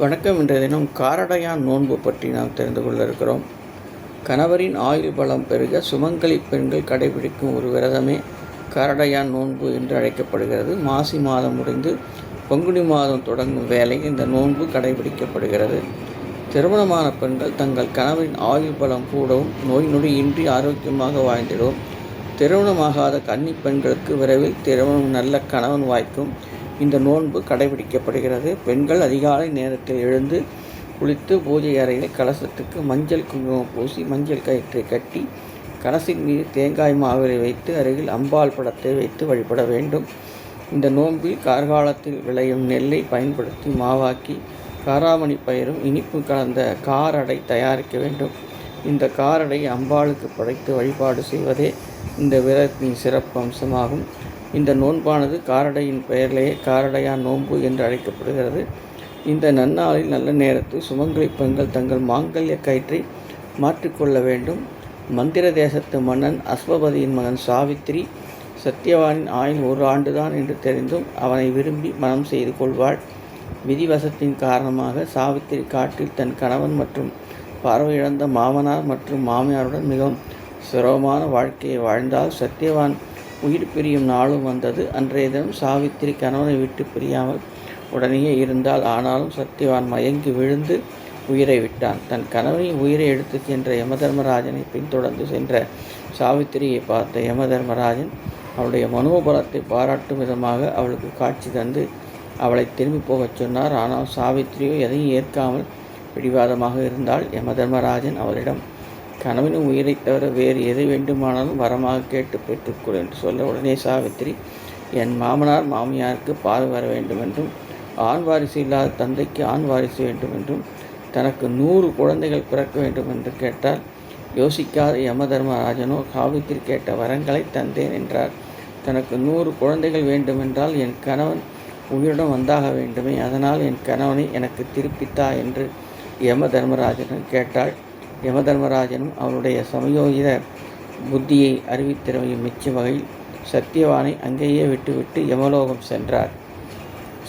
வணக்கம். இன்றைய தினம் காரடையான் நோன்பு பற்றி நாம் தெரிந்து கொள்ள இருக்கிறோம். கணவரின் ஆயுள் பலம் பெருக சுமங்கலி பெண்கள் கடைபிடிக்கும் ஒரு விரதமே காரடையான் நோன்பு என்று அழைக்கப்படுகிறது. மாசி மாதம் முடிந்து பங்குனி மாதம் தொடங்கும் வேளை இந்த நோன்பு கடைபிடிக்கப்படுகிறது. திருமணமான பெண்கள் தங்கள் கணவரின் ஆயுள் பலம் கூடவும் நோய் நொடி இன்றி ஆரோக்கியமாக வாழ்ந்திடவும், திருமணமாகாத கன்னி பெண்களுக்கு விரைவில் திருமணம் நல்ல கணவன் வாய்க்கும் இந்த நோன்பு கடைபிடிக்கப்படுகிறது. பெண்கள் அதிகாலை நேரத்தில் எழுந்து குளித்து பூஜை அறையில் கலசத்துக்கு மஞ்சள் குங்குமம் பூசி மஞ்சள் கயிற்றை கட்டி கலசின் மீது தேங்காய் மாவிலை வைத்து அருகில் அம்பாள் படத்தை வைத்து வழிபட வேண்டும். இந்த நோன்பில் கார்காலத்தில் விளையும் நெல்லை பயன்படுத்தி மாவாக்கி காராமணி பயிரும் இனிப்பு கலந்த காரடை தயாரிக்க வேண்டும். இந்த காரடை அம்பாளுக்கு படைத்து வழிபாடு செய்வதே இந்த விரதத்தின் சிறப்பு அம்சமாகும். இந்த நோன்பானது காரடையின் பெயரிலேயே காரடையான் நோன்பு என்று அழைக்கப்படுகிறது. இந்த நன்னாளில் நல்ல நேரத்தில் சுமங்கலி பெண்கள் தங்கள் மாங்கல்ய கயிற்றை மாற்றிக்கொள்ள வேண்டும். மந்திர தேசத்து மன்னன் அஸ்வபதியின் மகன் சாவித்திரி சத்தியவானின் ஆயுள் 1 ஆண்டுதான் என்று தெரிந்தும் அவனை விரும்பி மனம் செய்து கொள்வாள். விதிவசத்தின் காரணமாக சாவித்திரி காட்டில் தன் கணவன் மற்றும் பார்வையிழந்த மாமனார் மற்றும் மாமியாருடன் மிகவும் சிரமமான வாழ்க்கையை வாழ்ந்தால் சத்தியவான் உயிர் பிரியும் நாளும் வந்தது. அன்றைய தினம் சாவித்திரி கணவனை விட்டு பிரியாமல் உடனேயே இருந்தால். ஆனாலும் சத்தியவான் மயங்கி விழுந்து உயிரை விட்டான். தன் கணவனின் உயிரை எடுத்து சென்ற யமதர்மராஜனை பின்தொடர்ந்து சென்ற சாவித்திரியை பார்த்த யமதர்மராஜன் அவளுடைய மனோபலத்தை பாராட்டும் விதமாக அவளுக்கு காட்சி தந்து அவளை திரும்பி போகச் சொன்னார். ஆனால் சாவித்திரியோ எதையும் ஏற்காமல் பிடிவாதமாக இருந்தால். யமதர்மராஜன் அவளிடம் கணவனின் உயிரை தவிர வேறு எதை வேண்டுமானாலும் வரமாக கேட்டு பெற்றுக்கொள் என்று சொல்ல உடனே சாவித்திரி என் மாமனார் மாமியாருக்கு பால் வர வேண்டும் என்றும் ஆண் வாரிசு இல்லாத தந்தைக்கு ஆண் வாரிசு வேண்டும் என்றும் தனக்கு 100 குழந்தைகள் பிறக்க வேண்டும் என்று கேட்டார். யோசிக்காத யமதர்மராஜனோ சாவித்திரி கேட்ட வரங்களை தந்தேன் என்றார். தனக்கு 100 குழந்தைகள் வேண்டுமென்றால் என் கணவன் உயிருடன் வந்தாக வேண்டுமே, அதனால் என் கணவனை எனக்கு திருப்பித்தா என்று யமதர்மராஜனும் கேட்டாள். யமதர்மராஜனும் அவருடைய சமயோகித புத்தியை அறிவித்திறமையும் மெச்சும் வகையில் சத்தியவானை அங்கேயே விட்டுவிட்டு யமலோகம் சென்றார்.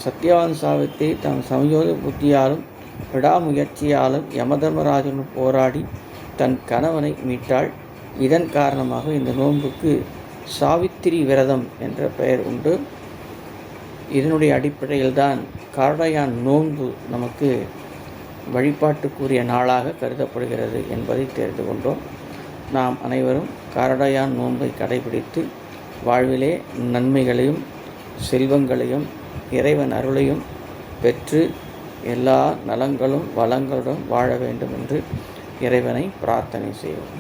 சத்தியவான் சாவித்திரி தம் சமயோக புத்தியாலும் விடாமுயற்சியாலும் யமதர்மராஜனும் போராடி தன் கணவனை மீட்டாள். இதன் காரணமாக இந்த நோன்புக்கு சாவித்திரி விரதம் என்ற பெயர் உண்டு. இதனுடைய அடிப்படையில்தான் காரடையான் நோன்பு நமக்கு வழிபாட்டுக்குரிய நாளாக கருதப்படுகிறது என்பதை தெரிந்து கொண்டோம். நாம் அனைவரும் காரடையான் நோன்பை கடைபிடித்து வாழ்விலே நன்மைகளையும் செல்வங்களையும் இறைவன் அருளையும் பெற்று எல்லா நலங்களும் வளங்களுடன் வாழ வேண்டும் என்று இறைவனை பிரார்த்தனை செய்வோம்.